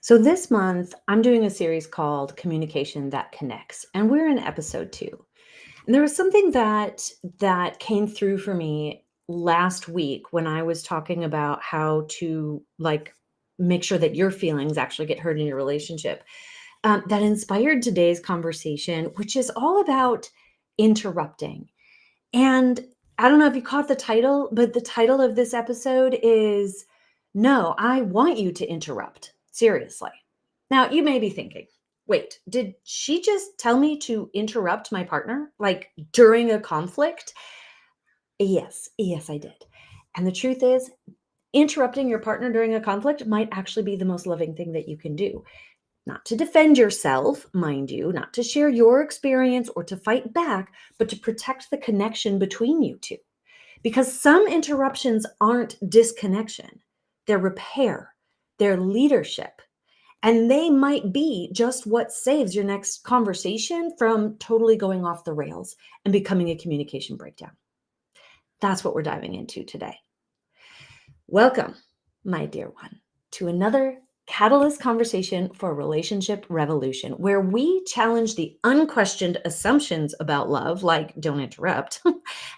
So this month, I'm doing a series called Communication That Connects, and we're in episode 2. And there was something that came through for me last week when I was talking about how to make sure that your feelings actually get heard in your relationship. That inspired today's conversation, which is all about interrupting. And I don't know if you caught the title, but the title of this episode is No, I Want You to Interrupt. Seriously. Now, you may be thinking, wait, did she just tell me to interrupt my partner like during a conflict? Yes, I did. And the truth is, interrupting your partner during a conflict might actually be the most loving thing that you can do. Not to defend yourself, mind you, not to share your experience or to fight back, but to protect the connection between you two. Because some interruptions aren't disconnection, they're repair, they're leadership. And they might be just what saves your next conversation from totally going off the rails and becoming a communication breakdown. That's what we're diving into today. Welcome, my dear one, to another Catalyst Conversation for Relationship Revolution, where we challenge the unquestioned assumptions about love, like don't interrupt,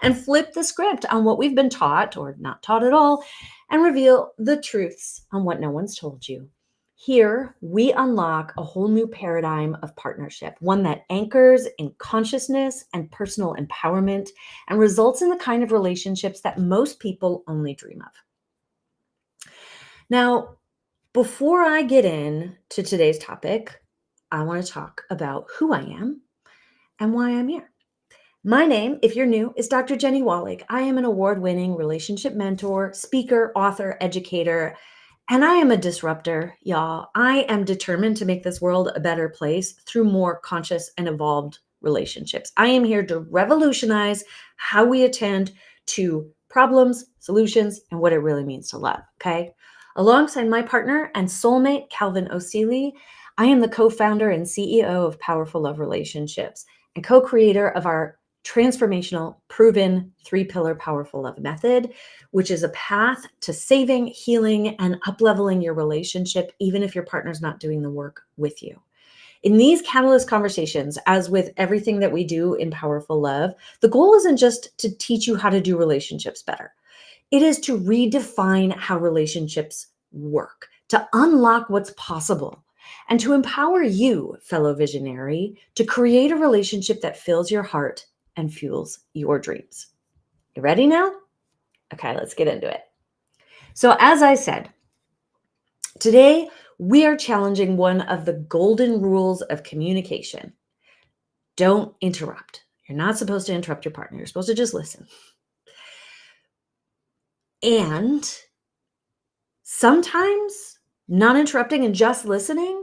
and flip the script on what we've been taught or not taught at all, and reveal the truths on what no one's told you. Here, we unlock a whole new paradigm of partnership, one that anchors in consciousness and personal empowerment and results in the kind of relationships that most people only dream of. Now, before I get into today's topic, I want to talk about who I am and why I'm here. My name, if you're new, is Dr. Jenny Wallig. I am an award-winning relationship mentor, speaker, author, educator, and I am a disruptor, y'all. I am determined to make this world a better place through more conscious and evolved relationships. I am here to revolutionize how we attend to problems, solutions, and what it really means to love, okay? Alongside my partner and soulmate, Calvin O'Seely, I am the co-founder and CEO of Powerful Love Relationships and co-creator of our transformational, proven 3-pillar Powerful Love method, which is a path to saving, healing, and up-leveling your relationship, even if your partner's not doing the work with you. In these Catalyst conversations, as with everything that we do in Powerful Love, the goal isn't just to teach you how to do relationships better. It is to redefine how relationships work, to unlock what's possible, and to empower you, fellow visionary, to create a relationship that fills your heart and fuels your dreams. You ready now? Okay, let's get into it. So as I said, today we are challenging one of the golden rules of communication. Don't interrupt. You're not supposed to interrupt your partner. You're supposed to just listen. And sometimes not interrupting and just listening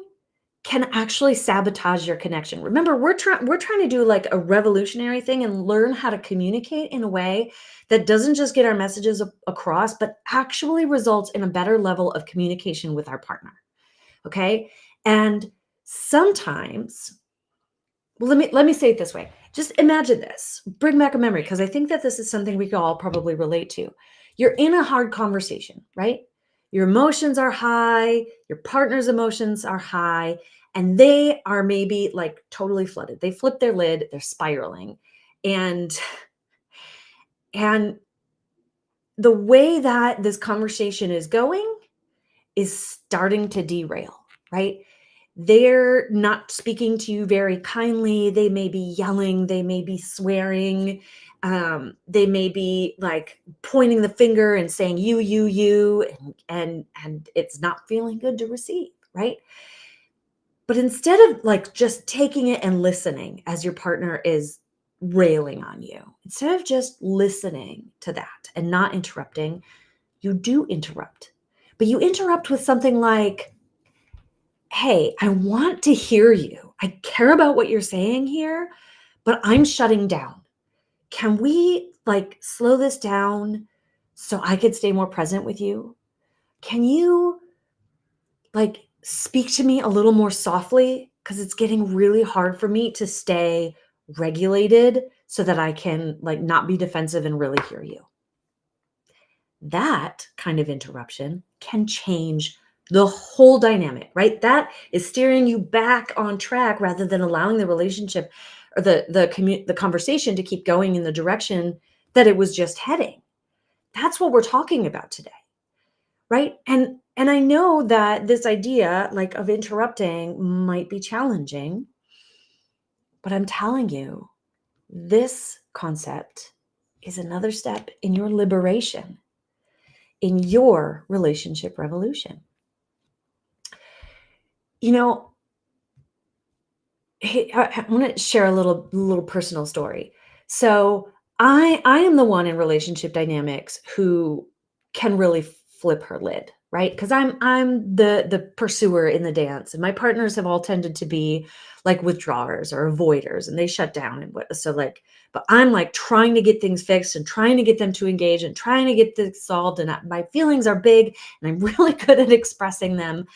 can actually sabotage your connection. Remember, we're trying to do like a revolutionary thing and learn how to communicate in a way that doesn't just get our messages across, but actually results in a better level of communication with our partner. Okay? And sometimes, well, let me say it this way. Just imagine this. Bring back a memory, because I think that this is something we can all probably relate to. You're in a hard conversation, right? Your emotions are high, your partner's emotions are high, and they are maybe like totally flooded. They flip their lid, they're spiraling. And the way that this conversation is going is starting to derail, right? They're not speaking to you very kindly. They may be yelling, they may be swearing, they may be like pointing the finger and saying you, and it's not feeling good to receive, right? But instead of like just taking it and listening as your partner is railing on you, instead of just listening to that and not interrupting, you do interrupt. But you interrupt with something like, hey, I want to hear you. I care about what you're saying here, but I'm shutting down. Can we like slow this down so I could stay more present with you? Can you like speak to me a little more softly? Because it's getting really hard for me to stay regulated so that I can like not be defensive and really hear you. That kind of interruption can change the whole dynamic, right? That is steering you back on track rather than allowing the relationship or the conversation to keep going in the direction that it was just heading. That's what we're talking about today, right? And I know that this idea like of interrupting might be challenging, but I'm telling you, this concept is another step in your liberation, in your relationship revolution. You know, hey, I want to share a little personal story. So I am the one in relationship dynamics who can really flip her lid, right? Because I'm the pursuer in the dance, and my partners have all tended to be like withdrawers or avoiders, and they shut down and what. So like, but I'm like trying to get things fixed and trying to get them to engage and trying to get this solved. And my feelings are big, and I'm really good at expressing them.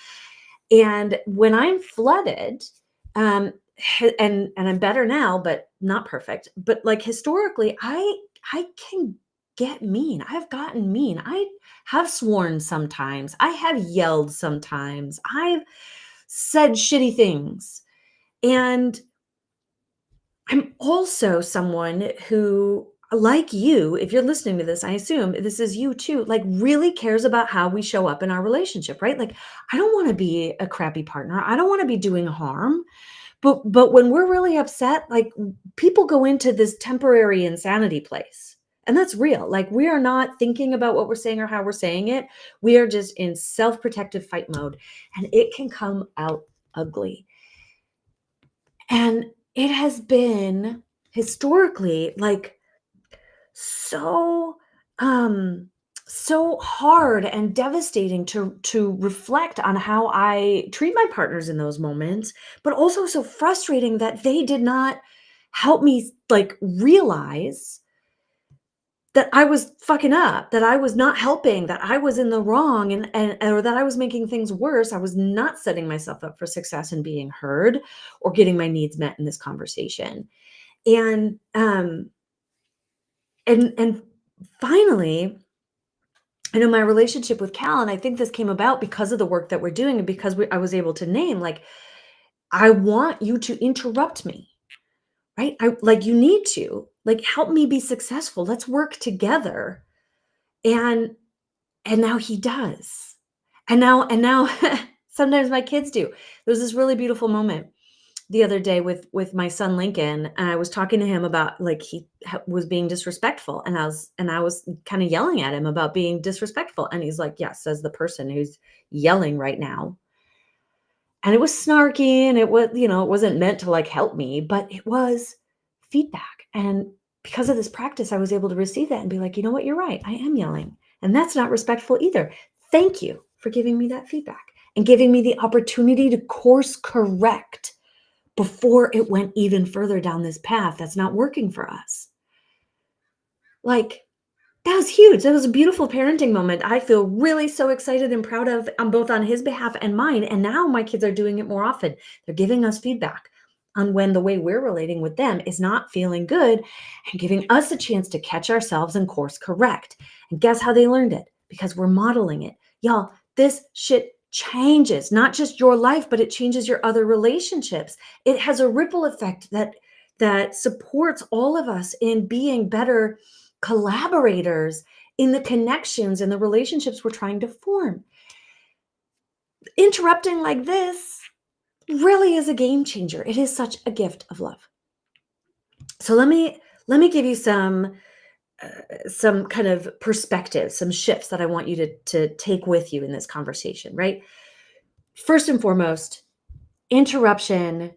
And when I'm flooded, um, and I'm better now, but not perfect. But like historically, I can get mean. I've gotten mean. I have sworn sometimes. I have yelled sometimes. I've said shitty things. And I'm also someone who, like you, if you're listening to this, I assume this is you too, like really cares about how we show up in our relationship, right? Like, I don't want to be a crappy partner. I don't want to be doing harm. But when we're really upset, like people go into this temporary insanity place. And that's real. Like we are not thinking about what we're saying or how we're saying it. We are just in self-protective fight mode, and it can come out ugly. And it has been historically like so um so hard and devastating to reflect on how I treat my partners in those moments, but also so frustrating that they did not help me like realize that I was fucking up, that I was not helping, that I was in the wrong, and or that I was making things worse. I was not setting myself up for success and being heard or getting my needs met in this conversation. And and finally, I know my relationship with Cal, and I think this came about because of the work that we're doing and because I was able to name, like, I want you to interrupt me, right? I like you need to like help me be successful. Let's work together. And now he does. And now sometimes my kids do. There was this really beautiful moment the other day with my son Lincoln, and I was talking to him about like he was being disrespectful, and I was kind of yelling at him about being disrespectful, and he's like, "Yes, says the person who's yelling right now." And it was snarky, and it was, it wasn't meant to like help me, but it was feedback. And because of this practice, I was able to receive that and be like, "You know what? You're right. I am yelling, and that's not respectful either. Thank you for giving me that feedback and giving me the opportunity to course correct before it went even further down this path that's not working for us." Like, that was huge. That was a beautiful parenting moment. I feel really so excited and proud of on both on his behalf and mine. And now my kids are doing it more often. They're giving us feedback on when the way we're relating with them is not feeling good and giving us a chance to catch ourselves and course correct. And guess how they learned it? Because we're modeling it. Y'all, this shit changes not just your life, but it changes your other relationships. It has a ripple effect that supports all of us in being better collaborators in the connections and the relationships we're trying to form. Interrupting like this really is a game changer. It is such a gift of love. So let me give you some kind of perspective, some shifts that I want you to take with you in this conversation, right? First and foremost, interruption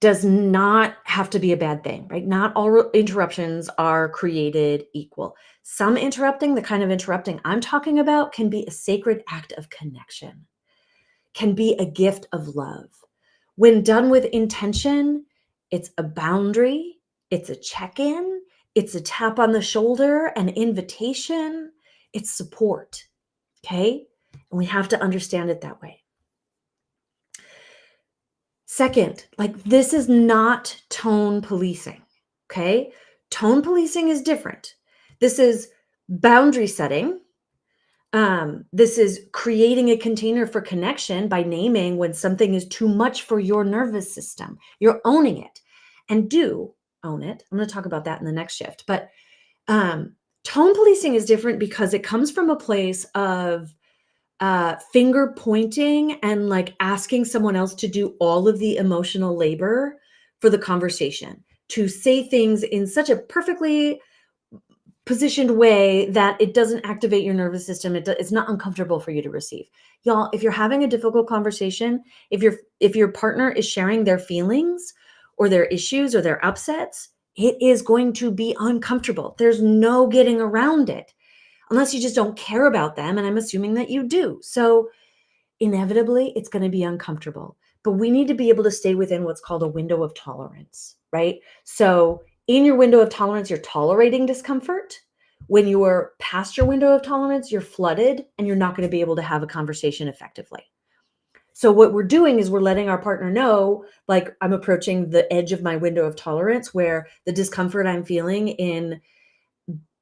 does not have to be a bad thing, right? Not all interruptions are created equal. Some interrupting, the kind of interrupting I'm talking about, can be a sacred act of connection, can be a gift of love. When done with intention, it's a boundary, it's a check-in, it's a tap on the shoulder, an invitation, it's support, okay? And we have to understand it that way. Second, like this is not tone policing, okay? Tone policing is different. This is boundary setting, This is creating a container for connection by naming when something is too much for your nervous system. You're owning it, and do own it. I'm going to talk about that in the next shift. But tone policing is different because it comes from a place of finger pointing and like asking someone else to do all of the emotional labor for the conversation, to say things in such a perfectly positioned way that it doesn't activate your nervous system. It's not uncomfortable for you to receive. Y'all, if you're having a difficult conversation, if your partner is sharing their feelings or their issues or their upsets, it is going to be uncomfortable. There's no getting around it unless you just don't care about them. And I'm assuming that you do. So inevitably, it's going to be uncomfortable. But we need to be able to stay within what's called a window of tolerance, right? So in your window of tolerance, you're tolerating discomfort. When you are past your window of tolerance, you're flooded and you're not going to be able to have a conversation effectively. So what we're doing is we're letting our partner know, like, I'm approaching the edge of my window of tolerance where the discomfort I'm feeling in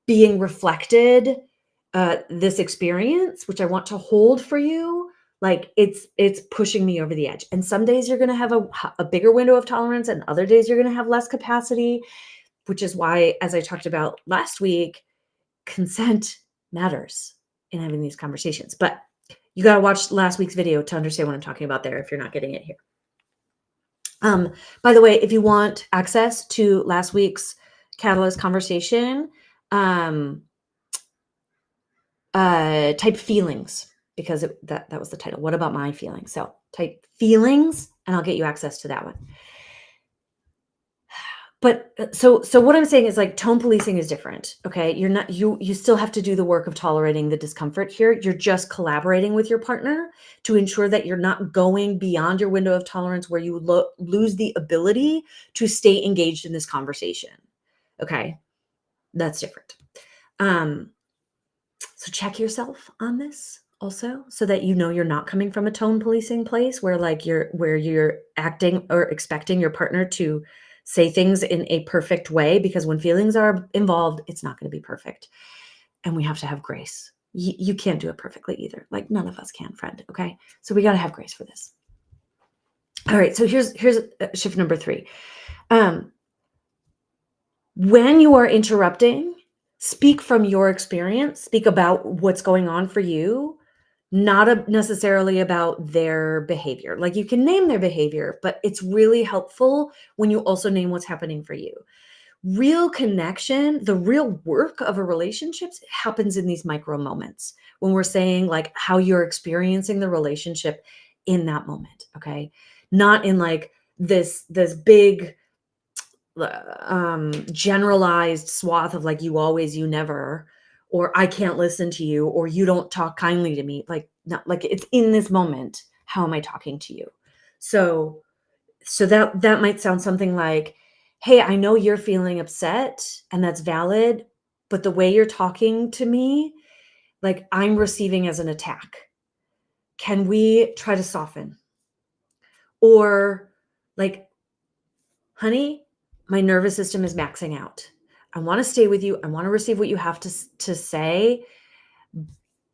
being reflected, this experience, which I want to hold for you, like it's pushing me over the edge. And some days you're going to have a bigger window of tolerance, and other days you're going to have less capacity, which is why, as I talked about last week, consent matters in having these conversations. But you got to watch last week's video to understand what I'm talking about there if you're not getting it here. By the way, if you want access to last week's Catalyst conversation, type feelings, because that was the title. What about my feelings? So type feelings and I'll get you access to that one. But so what I'm saying is, like, tone policing is different. Okay. You still have to do the work of tolerating the discomfort here. You're just collaborating with your partner to ensure that you're not going beyond your window of tolerance where you lose the ability to stay engaged in this conversation. Okay. That's different. So check yourself on this also, so that you know you're not coming from a tone policing place where you're acting or expecting your partner to say things in a perfect way, because when feelings are involved, it's not going to be perfect. And we have to have grace. You can't do it perfectly either. Like, none of us can, friend. Okay. So we got to have grace for this. All right. So here's shift number 3. When you are interrupting, speak from your experience, speak about what's going on for you, not necessarily about their behavior. Like, you can name their behavior, but it's really helpful when you also name what's happening for you. Real connection, the real work of a relationship happens in these micro moments when we're saying, like, how you're experiencing the relationship in that moment. Okay. Not in like this big, generalized swath of like, you always, you never, or I can't listen to you, or you don't talk kindly to me. Like, not like, it's in this moment. How am I talking to you? So that might sound something like, hey, I know you're feeling upset and that's valid, but the way you're talking to me, like, I'm receiving as an attack. Can we try to soften? Or like, honey, my nervous system is maxing out. I want to stay with you. I want to receive what you have to say,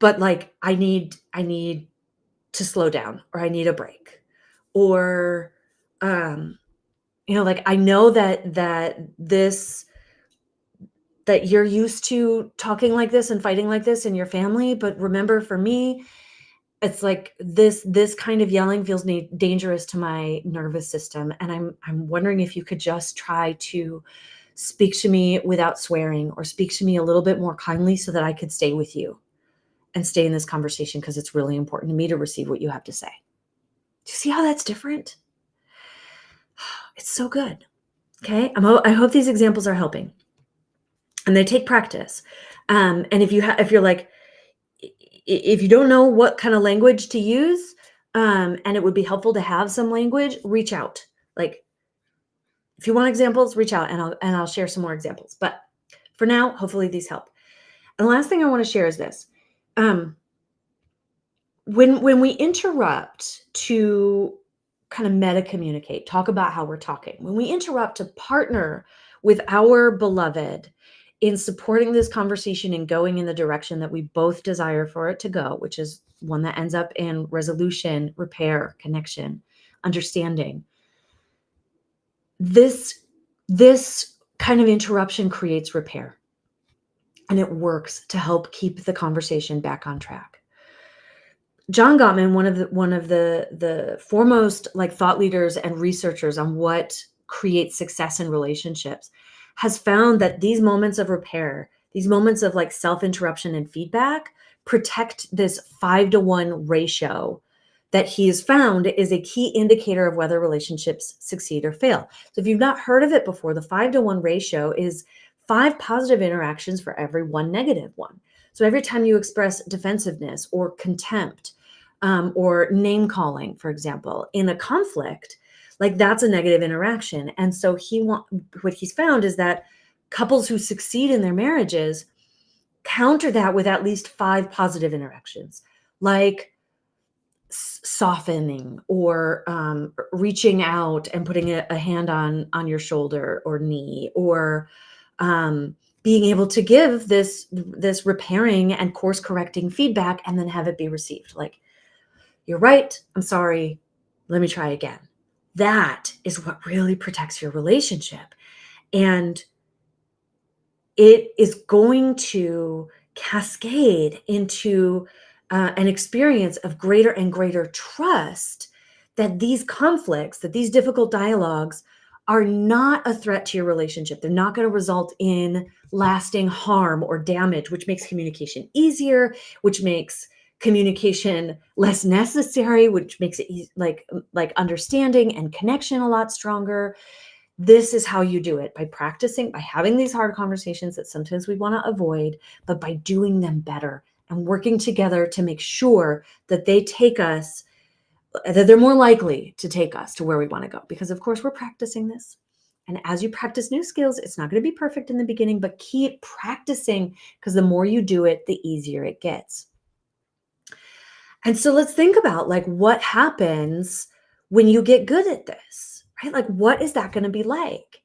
but like, I need to slow down, or I need a break. Or like, I know that you're used to talking like this and fighting like this in your family, but remember, for me, it's like this kind of yelling feels dangerous to my nervous system, and I'm wondering if you could just try to speak to me without swearing, or speak to me a little bit more kindly, so that I could stay with you and stay in this conversation, because it's really important to me to receive what you have to say. Do you see how that's different? It's so good. Okay. I hope these examples are helping, and they take practice. And if you're like, if you don't know what kind of language to use, and it would be helpful to have some language, reach out. Like, if you want examples, reach out, and I'll share some more examples. But for now, hopefully these help. And the last thing I want to share is this. When we interrupt to kind of meta communicate, talk about how we're talking, when we interrupt to partner with our beloved in supporting this conversation and going in the direction that we both desire for it to go, which is one that ends up in resolution, repair, connection, understanding. This kind of interruption creates repair, and it works to help keep the conversation back on track. John Gottman, one of the foremost like thought leaders and researchers on what creates success in relationships, has found that these moments of repair, these moments of like self-interruption and feedback, protect this 5-to-1 ratio that he has found is a key indicator of whether relationships succeed or fail. So if you've not heard of it before, the 5-to-1 ratio is 5 positive interactions for every 1 negative one. So every time you express defensiveness or contempt, or name calling, for example, in a conflict, like that's a negative interaction. And so what he's found is that couples who succeed in their marriages counter that with at least 5 positive interactions, like softening or reaching out and putting a hand on your shoulder or knee, or being able to give this repairing and course correcting feedback and then have it be received. Like, you're right, I'm sorry, let me try again. That is what really protects your relationship. And it is going to cascade into an experience of greater and greater trust that these conflicts, that these difficult dialogues are not a threat to your relationship. They're not going to result in lasting harm or damage, which makes communication easier, which makes communication less necessary, which makes it like understanding and connection a lot stronger. This is how you do it, by practicing, by having these hard conversations that sometimes we want to avoid, but by doing them better and working together to make sure that that they're more likely to take us to where we want to go. Because of course we're practicing this. And as you practice new skills, it's not going to be perfect in the beginning, but keep practicing, because the more you do it, the easier it gets. And so let's think about like what happens when you get good at this, right? Like, what is that going to be like?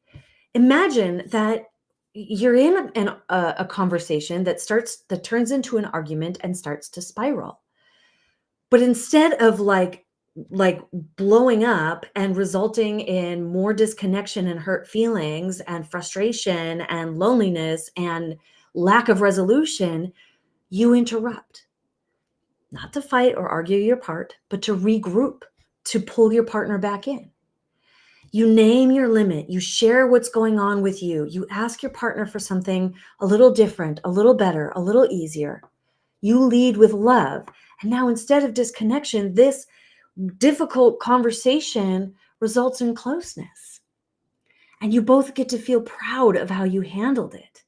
Imagine that you're in a conversation that turns into an argument and starts to spiral. But instead of like blowing up and resulting in more disconnection and hurt feelings and frustration and loneliness and lack of resolution, you interrupt. Not to fight or argue your part, but to regroup, to pull your partner back in. You name your limit. You share what's going on with you. You ask your partner for something a little different, a little better, a little easier. You lead with love. And now instead of disconnection, this difficult conversation results in closeness. And you both get to feel proud of how you handled it.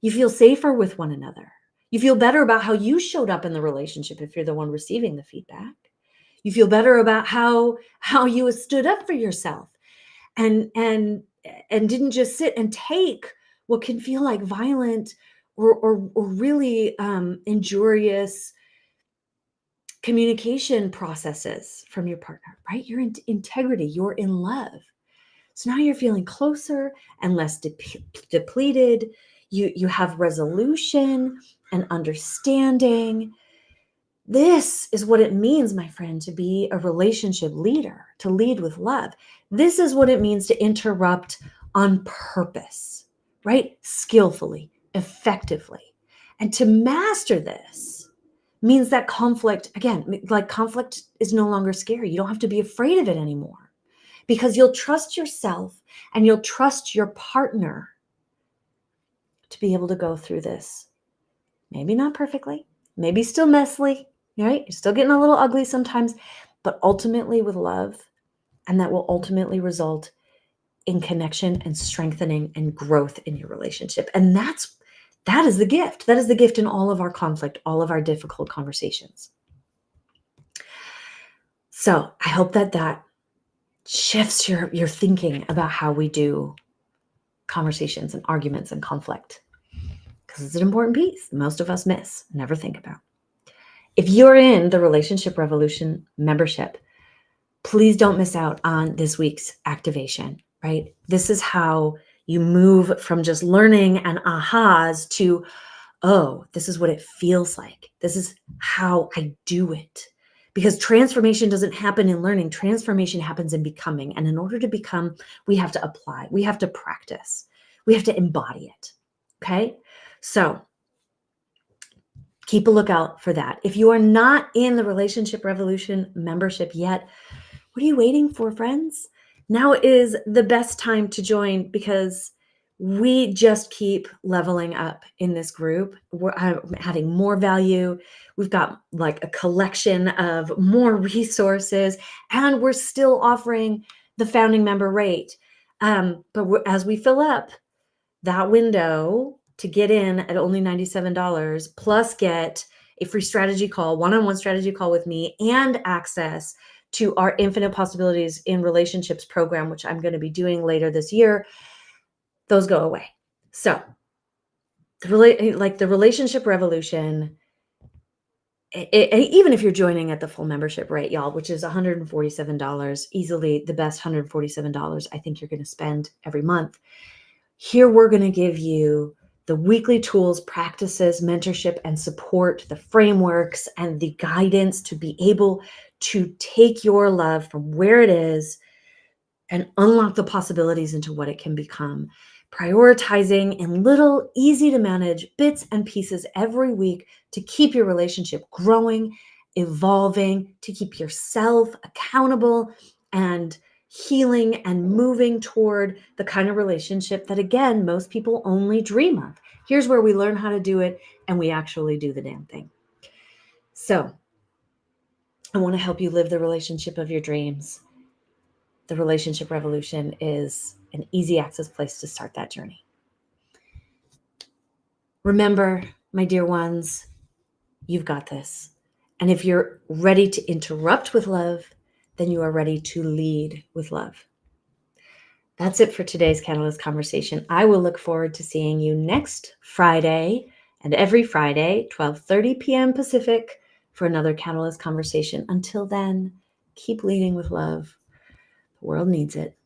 You feel safer with one another. You feel better about how you showed up in the relationship if you're the one receiving the feedback. You feel better about how you stood up for yourself and didn't just sit and take what can feel like violent or really injurious communication processes from your partner, right? You're in integrity, you're in love. So now you're feeling closer and less depleted. You have resolution and understanding. This is what it means, my friend, to be a relationship leader, to lead with love. This is what it means to interrupt on purpose, right? Skillfully, effectively. And to master this means that conflict, again, like conflict is no longer scary. You don't have to be afraid of it anymore, because you'll trust yourself and you'll trust your partner to be able to go through this. Maybe not perfectly, maybe still messily, right? You're still getting a little ugly sometimes, but ultimately with love. And that will ultimately result in connection and strengthening and growth in your relationship. And that is the gift. That is the gift in all of our conflict, all of our difficult conversations. So I hope that shifts your thinking about how we do conversations and arguments and conflict, because it's an important piece most of us miss, never think about. If you're in the Relationship Revolution membership, please don't miss out on this week's activation, right? This is how You move from just learning and ahas to, oh, this is what it feels like. This is how I do it. Because transformation doesn't happen in learning, transformation happens in becoming. And in order to become, we have to apply, we have to practice, we have to embody it. Okay. So keep a lookout for that. If you are not in the Relationship Revolution membership yet, what are you waiting for, friends? Now is the best time to join because we just keep leveling up in this group. We're adding more value. We've got like a collection of more resources, and we're still offering the founding member rate. But as we fill up that window to get in at only $97, plus get a free strategy call, one-on-one strategy call with me, and access to our Infinite Possibilities in Relationships program, which I'm going to be doing later this year, those go away. So the Relationship Revolution, even if you're joining at the full membership rate, y'all, which is $147, easily the best $147 I think you're going to spend every month. Here, we're going to give you the weekly tools, practices, mentorship, and support, the frameworks, and the guidance to be able to take your love from where it is and unlock the possibilities into what it can become. Prioritizing in little, easy to manage bits and pieces every week to keep your relationship growing, evolving, to keep yourself accountable and healing and moving toward the kind of relationship that, again, most people only dream of. Here's where we learn how to do it and we actually do the damn thing. So I want to help you live the relationship of your dreams. The Relationship Revolution is an easy access place to start that journey. Remember, my dear ones, you've got this. And if you're ready to interrupt with love, then you are ready to lead with love. That's it for today's Catalyst Conversation. I will look forward to seeing you next Friday and every Friday, 12:30 p.m. Pacific, for another Catalyst Conversation. Until then, keep leading with love. The world needs it.